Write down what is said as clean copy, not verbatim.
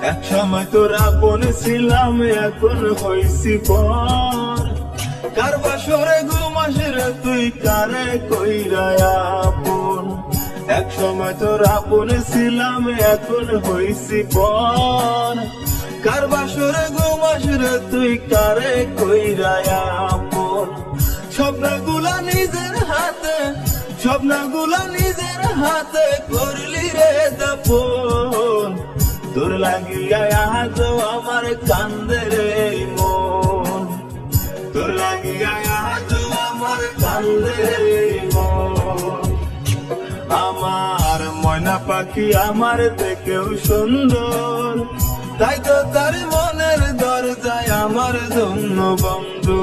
এক সময় তোর আপন ছিলাম, এখন হইছি পর। কার বাসরে ঘুমাসরে তুই কারে কইরা আপন। এক সময় তোর আপন ছিলাম, এখন হইছি পর। কার বাসরে ঘুমাসরে তুই কারে কইরা আপন। স্বপ্নগুলা নিজের হাতে, স্বপ্নগুলা নিজের হাতে করলি রে দাপন। তোর লাগিয়া আজ আমার কান্দে রে মন, তোর লাগিয়া আজ আমার কান্দে রে মন। আমার ময়না পাখি আমার থেকেও সুন্দর, তাই তো তার মনের দরজায় আমার জন্য বন্ধু।